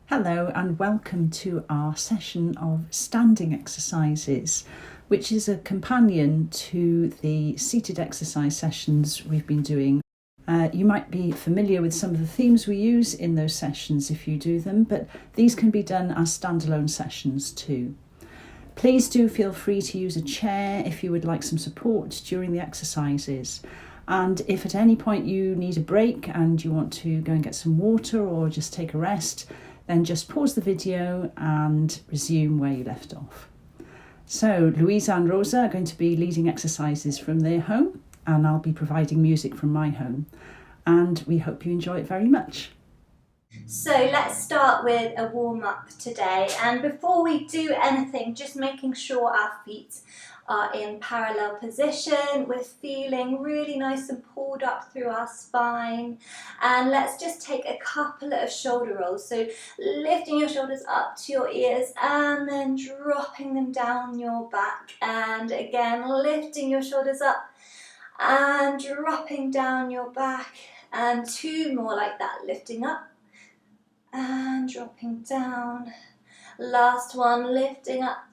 Hello and welcome to our session of standing exercises, which is a companion to the seated exercise sessions we've been doing. You might be familiar with some of the themes we use in those sessions if you do them, but these can be done as standalone sessions too. Please do feel free to use a chair if you would like some support during the exercises. And if at any point you need a break and you want to go and get some water or just take a rest, then just pause the video and resume where you left off. So Louisa and Rosa are going to be leading exercises from their home, and I'll be providing music from my home. And we hope you enjoy it very much. So let's start with a warm-up today, and before we do anything, just making sure our feet are in parallel position. We're feeling really nice and pulled up through our spine, and let's just take a couple of shoulder rolls. So lifting your shoulders up to your ears and then dropping them down your back, and again lifting your shoulders up and dropping down your back, and two more like that, lifting up and dropping down. Last one, lifting up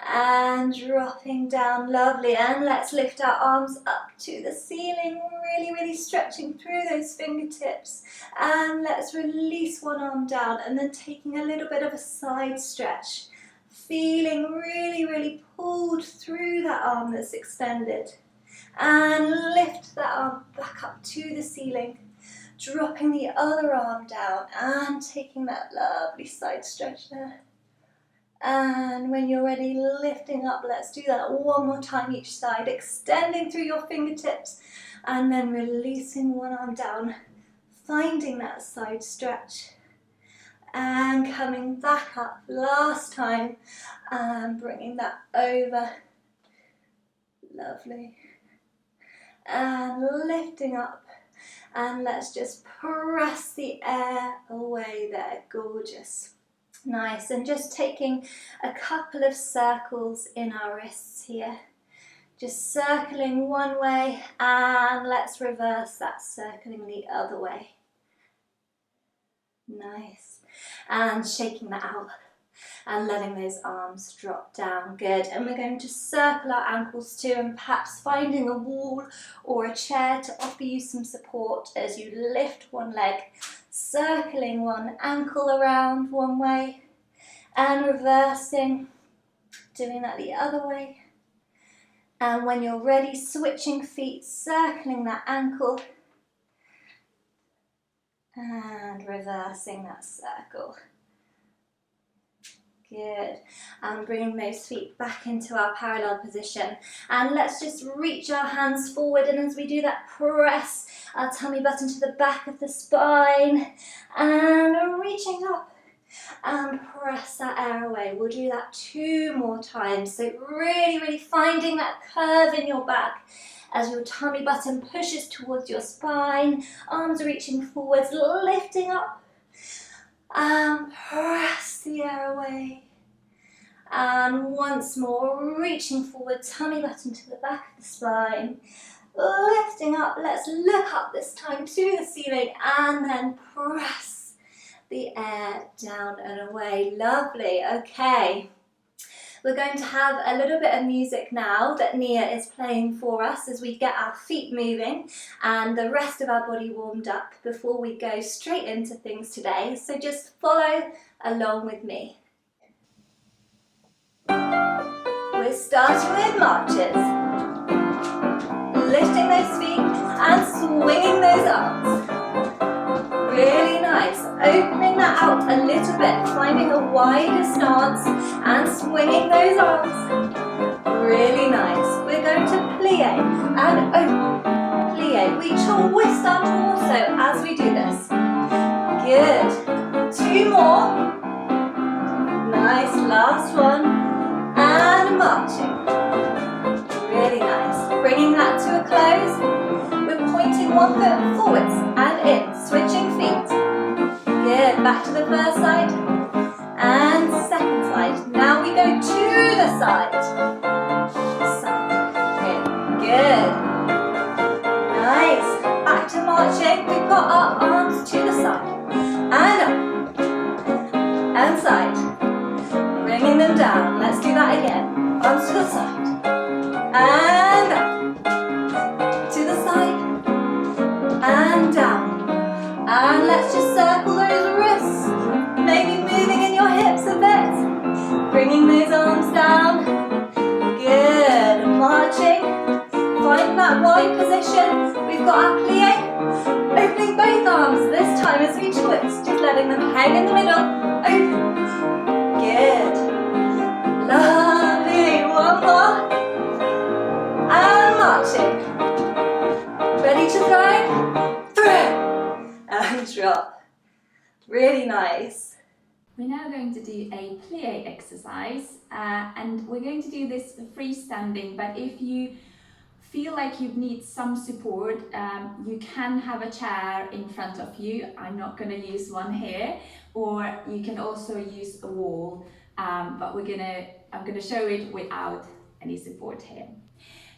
and dropping down. Lovely. And let's lift our arms up to the ceiling, really stretching through those fingertips, and let's release one arm down and then taking a little bit of a side stretch, feeling really pulled through that arm that's extended, and lift that arm back up to the ceiling, dropping the other arm down and taking that lovely side stretch there. And when you're ready, lifting up. Let's do that one more time each side, extending through your fingertips and then releasing one arm down, finding that side stretch and coming back up last time and bringing that over. Lovely. And lifting up. And let's just press the air away there. Gorgeous. Nice. And just taking a couple of circles in our wrists here. Just circling one way, and let's reverse that, circling the other way. Nice. And shaking that out and letting those arms drop down. Good. And we're going to circle our ankles too, and perhaps finding a wall or a chair to offer you some support as you lift one leg, circling one ankle around one way and reversing, doing that the other way. And when you're ready, switching feet, circling that ankle and reversing that circle. Good. And bringing those feet back into our parallel position. And let's just reach our hands forward, and as we do that, press our tummy button to the back of the spine and reaching up and press that air away. We'll do that two more times. So really finding that curve in your back as your tummy button pushes towards your spine, arms reaching forwards, lifting up and press the air away. And once more, reaching forward, tummy button to the back of the spine, lifting up. Let's look up this time to the ceiling and then press the air down and away. Lovely. Okay. We're going to have a little bit of music now that Nia is playing for us as we get our feet moving and the rest of our body warmed up before we go straight into things today. So just follow along with me. We're starting with marches. Lifting those feet and swinging those arms. Really nice. Opening that out a little bit, finding a wider stance and swinging those arms. Really nice. We're going to plie and open. Plie. Reach or twist our torso as we do this. Good. Two more. Nice. Last one. And marching. Really nice. Bringing that to a close. We're pointing one foot forwards and in. Switching feet. Good. Back to the first side. And second side. Now we go to the side. Side. Good. Nice. Back to marching. We've got our arms to the side. And up. we've got our plie. Opening both arms, this time as we twist, just letting them hang in the middle. Open. Good. Lovely. One more. And marching. Ready to throw? Throw. And drop. Really nice. We're now going to do a plie exercise and we're going to do this freestanding, but if you feel like you need some support, you can have a chair in front of you. I'm not going to use one here, or you can also use a wall, but I'm going to show it without any support here.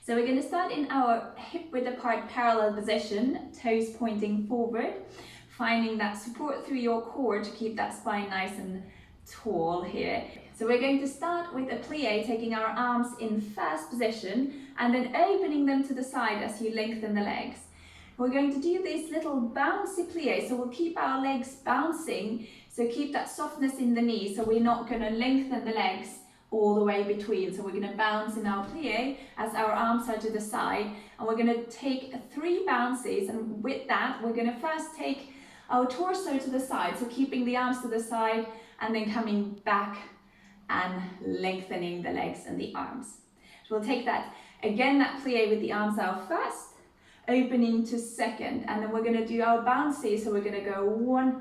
So we're going to start in our hip width apart parallel position, toes pointing forward, finding that support through your core to keep that spine nice and tall here. So we're going to start with a plie, taking our arms in first position and then opening them to the side as you lengthen the legs. We're going to do this little bouncy plie, so we'll keep our legs bouncing, so keep that softness in the knees, so we're not going to lengthen the legs all the way between. So we're going to bounce in our plie as our arms are to the side, and we're going to take 3 bounces, and with that we're going to first take our torso to the side, so keeping the arms to the side and then coming back and lengthening the legs and the arms. So we'll take that again, that plie with the arms out first, opening to second, and then we're going to do our bounces, so we're going to go 1,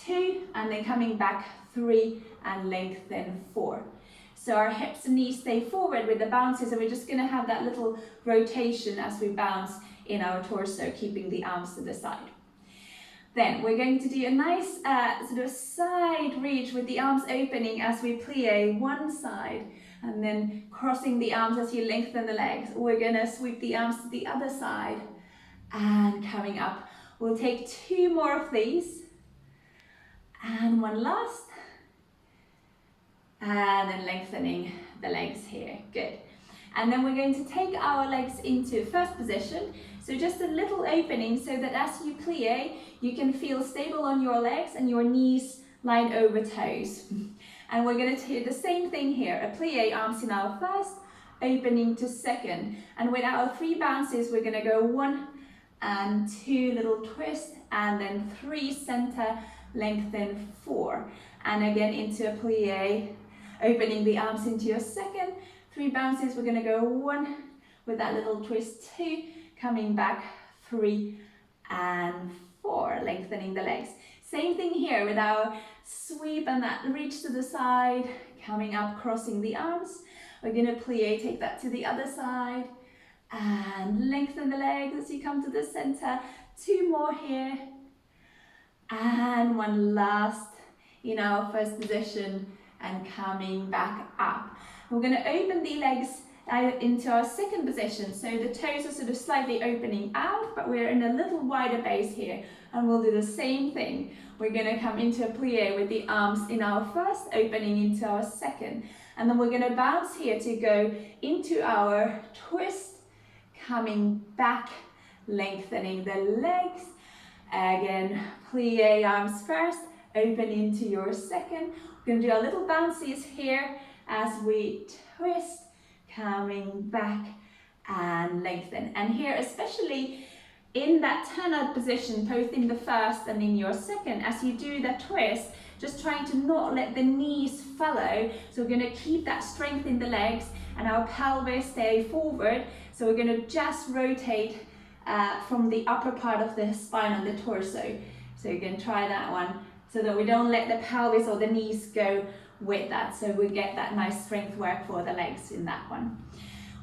2, and then coming back 3 and lengthen 4. So our hips and knees stay forward with the bounces, and we're just going to have that little rotation as we bounce in our torso, keeping the arms to the side. Then we're going to do a nice sort of side reach with the arms opening as we plie one side, and then crossing the arms as you lengthen the legs. We're going to sweep the arms to the other side and coming up. We'll take 2 more of these and one last, and then lengthening the legs here. Good. And then we're going to take our legs into first position, so just a little opening so that as you plie, you can feel stable on your legs and your knees line over toes. And we're going to do the same thing here, a plie, arms in our first, opening to second. And with our 3 bounces, we're going to go 1 and 2 little twist, and then 3 center, lengthen 4. And again into a plie, opening the arms into your second, 3 bounces, we're going to go 1 with that little twist, 2, coming back 3 and 4, lengthening the legs. Same thing here with our sweep and that reach to the side, coming up, crossing the arms. We're going to plie, take that to the other side and lengthen the legs as you come to the center. 2 more here and one last in our first position and coming back up. We're going to open the legs into our second position, so the toes are sort of slightly opening out, but we're in a little wider base here, and we'll do the same thing. We're going to come into a plie with the arms in our first, opening into our second, and then we're going to bounce here to go into our twist, coming back, lengthening the legs. Again, plie, arms first, open into your second. We're going to do our little bounces here as we twist, coming back and lengthen. And here, especially in that turnout position, both in the first and in your second, as you do that twist, just trying to not let the knees follow. So we're going to keep that strength in the legs and our pelvis stay forward. So we're going to just rotate from the upper part of the spine on the torso. So you can try that one, so that we don't let the pelvis or the knees go with that, so we get that nice strength work for the legs in that one.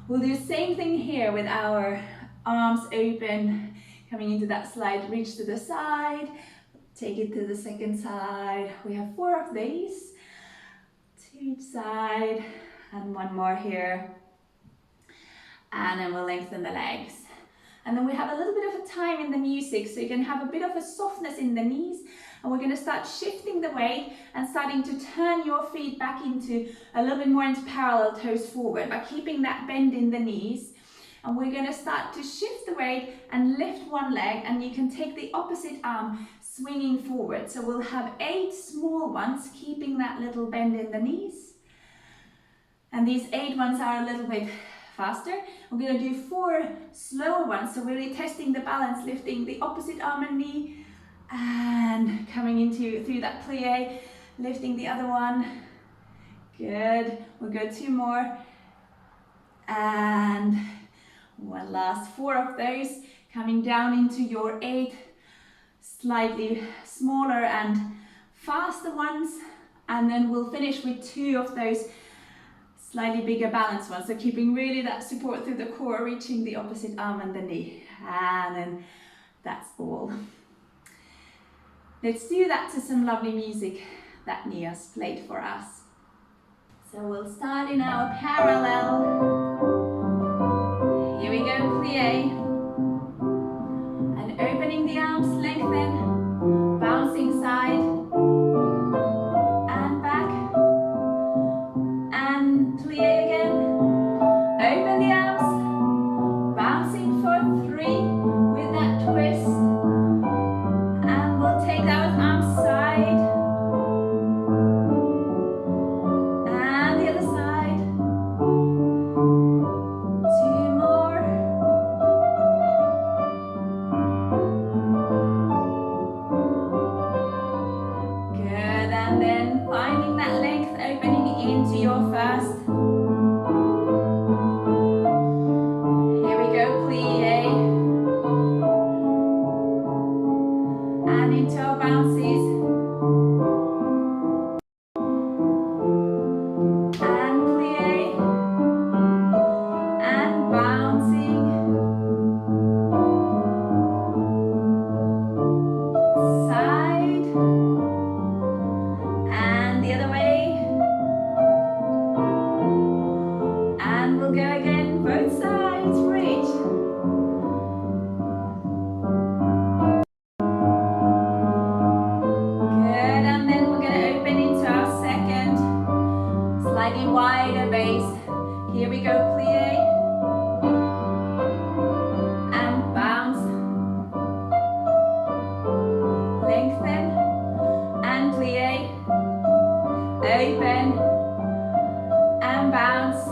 We'll do the same thing here with our arms open, coming into that slide reach to the side, take it to the second side. We have 4 of these, 2 each side, and 1 more here, and then we'll lengthen the legs. And then we have a little bit of a time in the music, so you can have a bit of a softness in the knees. And we're going to start shifting the weight and starting to turn your feet back into a little bit more into parallel toes forward, by keeping that bend in the knees. And we're going to start to shift the weight and lift one leg, and you can take the opposite arm swinging forward. So we'll have 8 small ones, keeping that little bend in the knees. And these 8 ones are a little bit faster. We're going to do 4 slower ones, so really testing the balance, lifting the opposite arm and knee and coming into through that plie, lifting the other one. Good. We'll go 2 more and one last. 4 of those, coming down into your 8 slightly smaller and faster ones, and then we'll finish with 2 of those slightly bigger balance ones, so keeping really that support through the core, reaching the opposite arm and the knee, and then that's all. Let's do that to some lovely music that Nia's played for us. So we'll start in our parallel. Here we go, plie, and opening the arms, lengthen, bouncing side and back, and plie again, open the arms, bouncing for 3 with that twist, and we'll take those arms side and the other side. 2 more. Good, and then finding that length, opening into your first. Here we go, plie, and into our bounces, and plie, and bouncing, side, and the other way, and we'll go again, both sides, reach. Good, and then we're going to open into our second, slightly wider base. Here we go, plie, and bounce, lengthen, and plie, open, and bounce,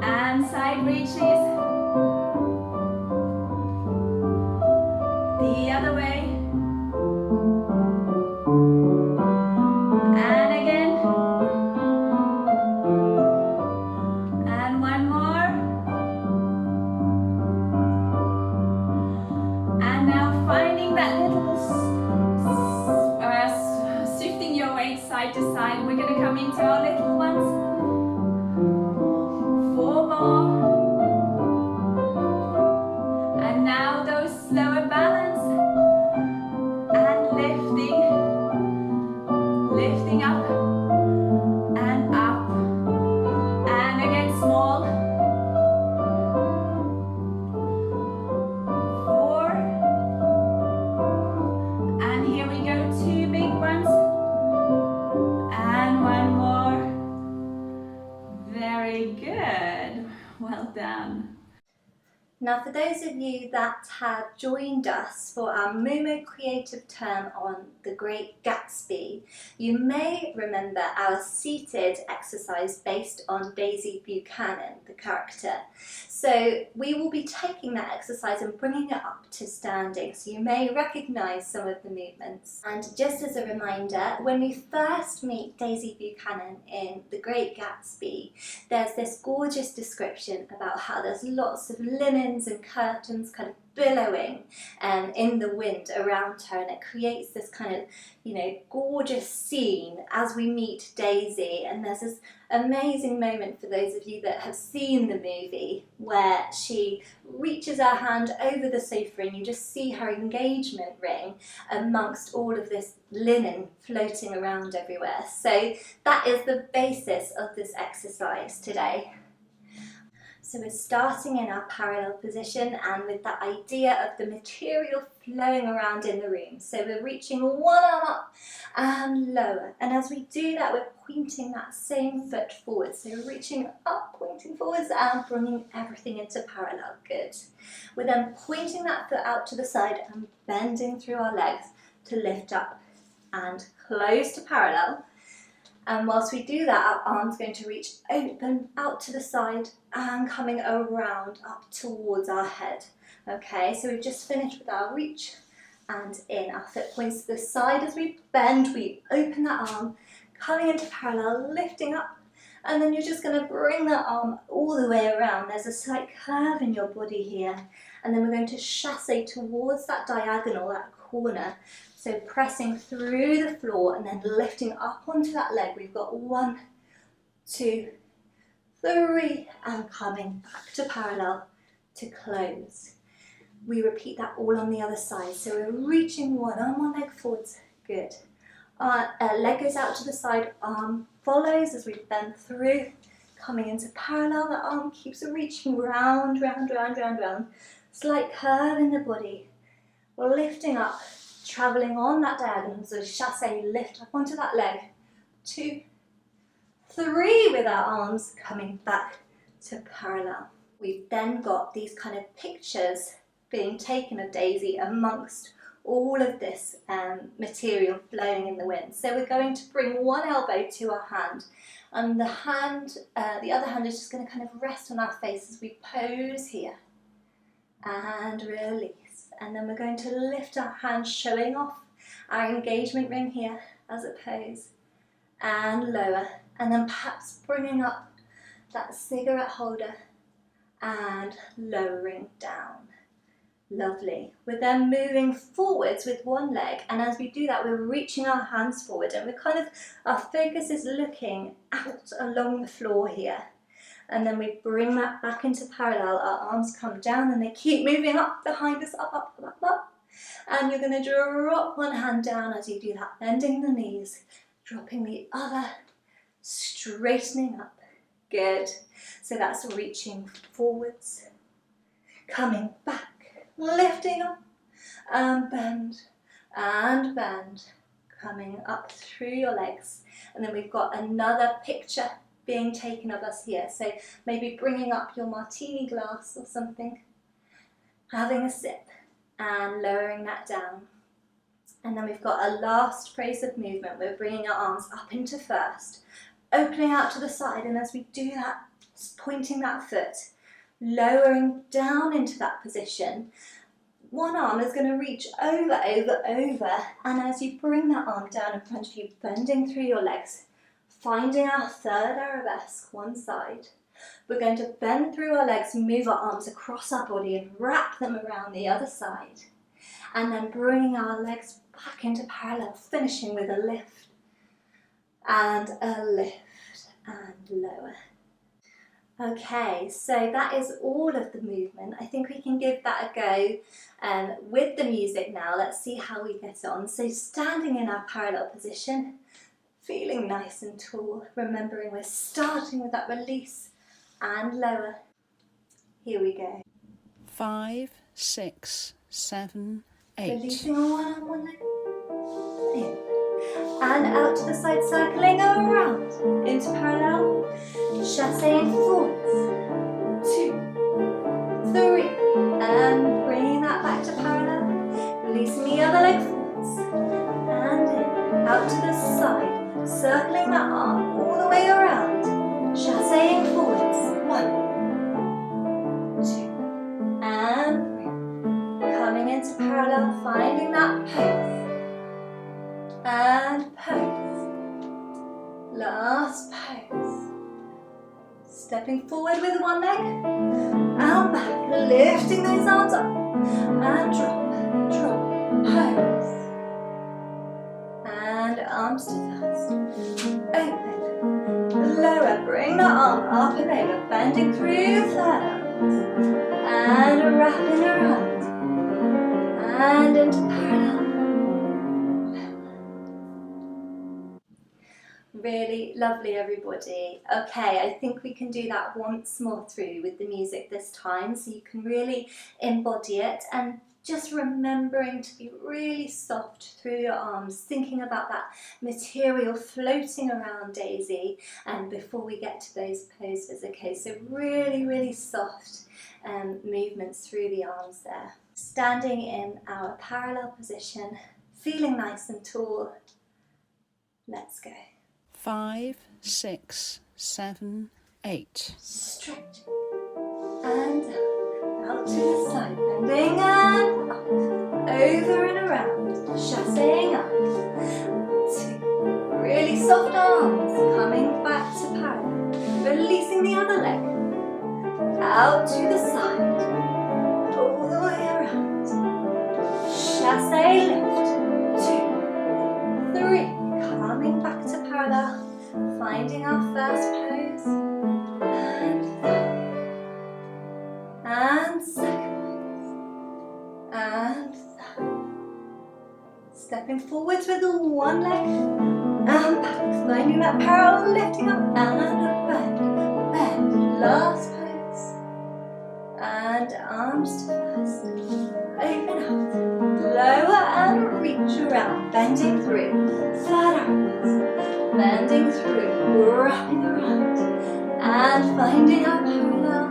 and side reaches, the other way, and again, and one more, and now finding that little shifting your weight side to side. We're going to come into our little ones. 4 more, and now those slower balance and lifting up and up, and again small. 4, and here we go, 2 big ones, and 1 more. Very good, well done. Now, for those of you that have joined us for our Momo Creative Turn on The Great Gatsby, you may remember our seated exercise based on Daisy Buchanan, the character. So we will be taking that exercise and bringing it up to standing, so you may recognise some of the movements. And just as a reminder, when we first meet Daisy Buchanan in The Great Gatsby, there's this gorgeous description about how there's lots of linens and curtains kind of billowing in the wind around her, and it creates this kind of, you know, gorgeous scene as we meet Daisy. And there's this amazing moment for those of you that have seen the movie where she reaches her hand over the sofa and you just see her engagement ring amongst all of this linen floating around everywhere. So that is the basis of this exercise today. So we're starting in our parallel position and with that idea of the material flowing around in the room. So we're reaching one arm up and lower. And as we do that, we're pointing that same foot forward. So we're reaching up, pointing forwards and bringing everything into parallel. Good. We're then pointing that foot out to the side and bending through our legs to lift up and close to parallel. And whilst we do that, our arm's going to reach open out to the side and coming around up towards our head. Okay, so we've just finished with our reach and in. Our foot points to the side as we bend, we open that arm, coming into parallel, lifting up, and then you're just going to bring that arm all the way around. There's a slight curve in your body here, and then we're going to chasse towards that diagonal, that corner. So pressing through the floor and then lifting up onto that leg. We've got 1, 2, 3, and coming back to parallel to close. We repeat that all on the other side. So we're reaching one arm, one leg forwards. Good. Our leg goes out to the side, arm follows as we bend through, coming into parallel. The arm keeps reaching round, round, round, round, round. Slight curve in the body. We're lifting up, travelling on that diagonal. So chasse, lift up onto that leg. 2, 3 with our arms coming back to parallel. We've then got these kind of pictures being taken of Daisy amongst all of this material flowing in the wind. So we're going to bring one elbow to our hand, and the other hand is just going to kind of rest on our face as we pose here and release. And then we're going to lift our hands, showing off our engagement ring here as a pose, and lower, and then perhaps bringing up that cigarette holder and lowering down. Lovely. We're then moving forwards with one leg, and as we do that, we're reaching our hands forward, and our focus is looking out along the floor here. And then we bring that back into parallel. Our arms come down and they keep moving up behind us, up, up, up, up. And you're going to drop one hand down as you do that, bending the knees, dropping the other, straightening up. Good. So that's reaching forwards, coming back, lifting up, and bend, coming up through your legs. And then we've got another picture being taken of us here. So maybe bringing up your martini glass or something, having a sip and lowering that down. And then we've got a last phrase of movement. We're bringing our arms up into first, opening out to the side, and as we do that, pointing that foot, lowering down into that position. One arm is going to reach over, over, over, and as you bring that arm down in front of you, bending through your legs, finding our third arabesque, one side. We're going to bend through our legs, move our arms across our body and wrap them around the other side. And then bringing our legs back into parallel, finishing with a lift and lower. Okay, so that is all of the movement. I think we can give that a go with the music now. Let's see how we get on. So standing in our parallel position, feeling nice and tall, remembering we're starting with that release and lower. Here we go. 5, 6, 7, 8. Releasing on one arm, one leg. In. And out to the side, circling around into parallel, chasseing forwards. 2, 3, and bringing that back to parallel, releasing the other leg forwards, and in, out to the side, circling that arm all the way around, chasseing forwards. 1, 2, and 3, coming into parallel, finding that pose. And pose. Last pose. Stepping forward with one leg and back, lifting those arms up and drop, pose. And arms to first. Open, lower, bring the arm up and over, bending through the third arm and wrapping around and into parallel. Really lovely, everybody. Okay, I think we can do that once more through with the music this time, so you can really embody it, and just remembering to be really soft through your arms, thinking about that material floating around Daisy, and before we get to those poses. Okay, so really, really soft movements through the arms there. Standing in our parallel position, feeling nice and tall. Let's go. 5, 6, 7, 8. Stretch. And out to the side. Bending and up. Over and around. Chassing up. 2. Really soft arms. Coming back to parallel. Releasing the other leg. Out to the side. All the way around. Chassé lift. 2, 3. Coming back to parallel. Finding our first pose. And second pose. And third. Stepping forwards with the one leg. And back. Finding that parallel, lifting up and bend. Bend. Last pose. And arms to first. Open up. Lower and reach around. Bending through. Third arms. Bending through. Wrapping around. And finding our parallel.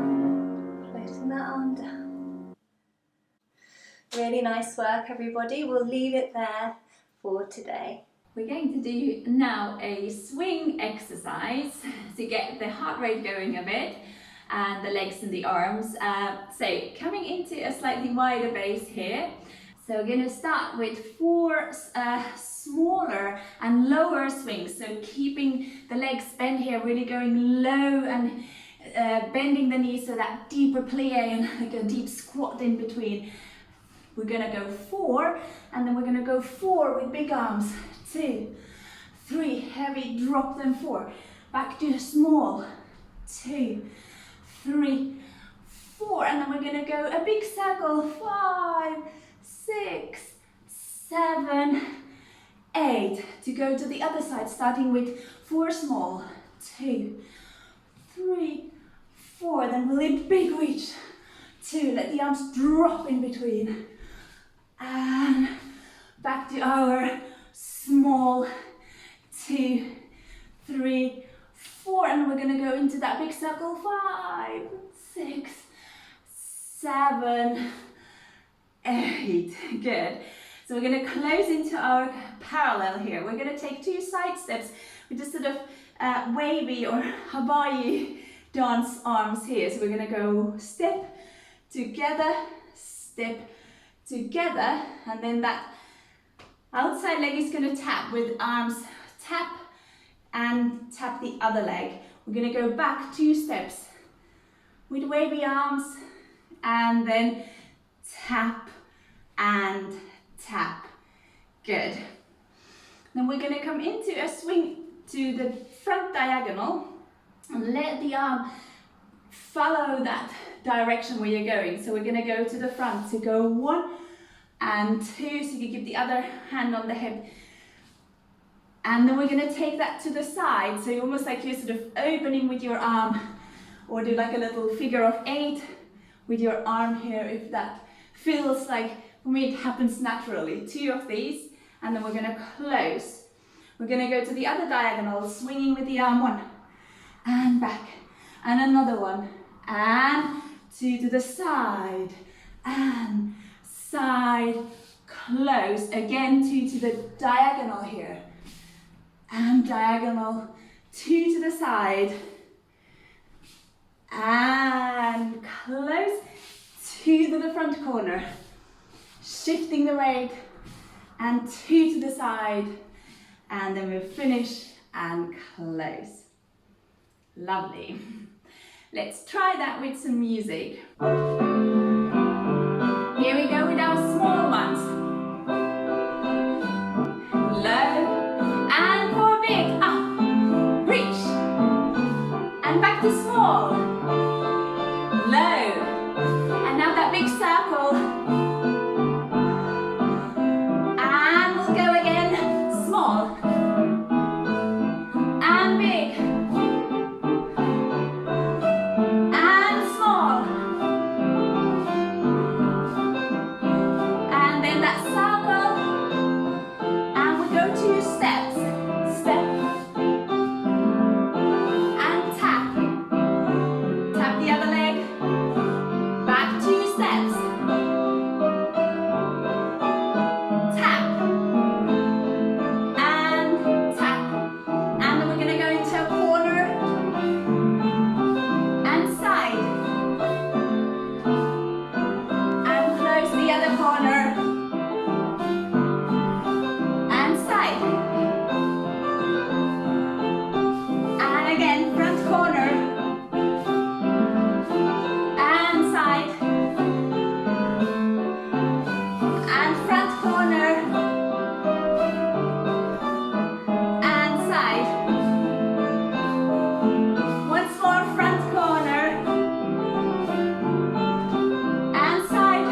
Floating that arm down. Really nice work, everybody. We'll leave it there for today. We're going to do now a swing exercise to get the heart rate going a bit and the legs and the arms. So coming into a slightly wider base here. So we're going to start with 4 smaller and lower swings. So keeping the legs bent here, really going low and bending the knees so that deeper plie and like a deep squat in between. We're going to go 4 and then we're going to go 4 with big arms. 2, 3, heavy, drop them 4. Back to small. 2, 3, 4. And then we're going to go a big circle. 5, 6, 7, 8. To go to the other side, starting with 4 small. 2, 3, 4. Then really big reach. 2. Let the arms drop in between. And back to our small. 2, 3, 4. And we're going to go into that big circle. 5, 6, 7, 8. Good. So we're going to close into our parallel here. We're going to take 2 side steps with just sort of wavy or Hawaii dance arms here. So we're going to go step together, step together, and then that outside leg is going to tap with arms tap and tap the other leg. We're going to go back 2 steps with wavy arms and then tap and tap. Good. Then we're going to come into a swing to the front diagonal and let the arm follow that direction where you're going. So we're going to go to the front. So go 1 and 2, so you keep the other hand on the hip. And then we're going to take that to the side. So almost like you're sort of opening with your arm, or do like a little figure of 8 with your arm here, if that feels like, for me it happens naturally. 2 of these, and then we're going to close. We're going to go to the other diagonal, swinging with the arm 1 and back, and another one, and 2 to the side, and side, close. Again, 2 to the diagonal here, and diagonal, 2 to the side, and close, 2 to the front corner, shifting the weight, and 2 to the side, and then we'll finish and close. Lovely. Let's try that with some music. Here we go with our small ones. Low and for big, up, reach, and back to small, low, and now that big circle, and we'll go again, small, and big, and small, goes the other corner. And side. And again, front corner. And side. And front corner. And side. Once more, front corner. And side.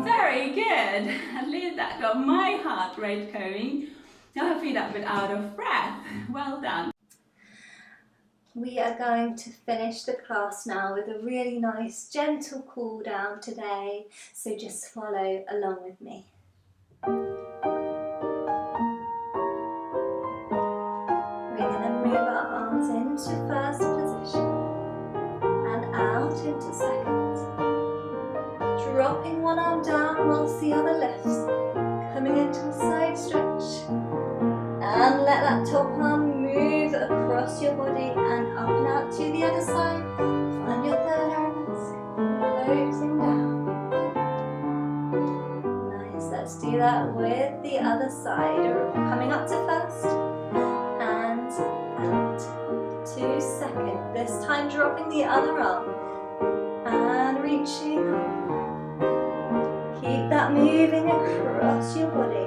Very good. At least that got my heart rate going. Now I feel a bit out of breath. Well done. We are going to finish the class now with a really nice gentle cool down today, so just follow along with me. We're going to move our arms into first position and out into second. Dropping one arm down whilst the other lifts, coming into a side stretch. And let that top arm move across your body and up and out to the other side. Find your third arabesque, floating down. Nice, let's do that with the other side. Coming up to first and out to second. This time dropping the other arm and reaching up. Keep that moving across your body.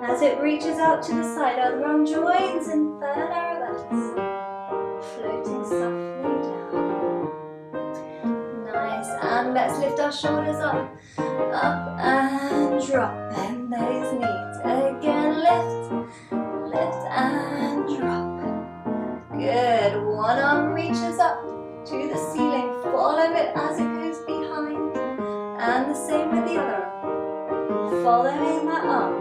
As it reaches out to the side, other arm joins in third arabesque, floating softly down. Nice, and let's lift our shoulders up and drop. Bend those knees. Again, lift and drop. Good. One arm reaches up to the ceiling. Follow it as it goes behind, and the same with the other arm. Following that arm.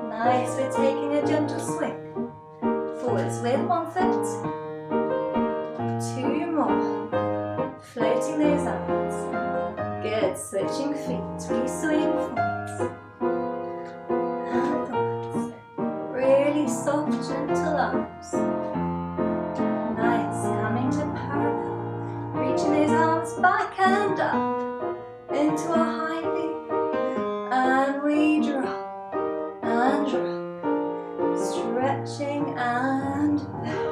Nice, we're taking a gentle swing. Forwards with one foot. Two more. Floating those arms. Good, switching feet. We swing forwards. And forwards. Really soft, gentle arms. Nice, coming to parallel. Reaching those arms back and up. Into a high V. And we drop. And drop, stretching and back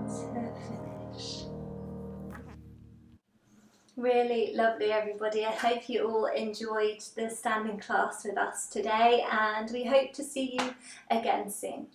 to finish. Really lovely, everybody. I hope you all enjoyed the standing class with us today, and we hope to see you again soon.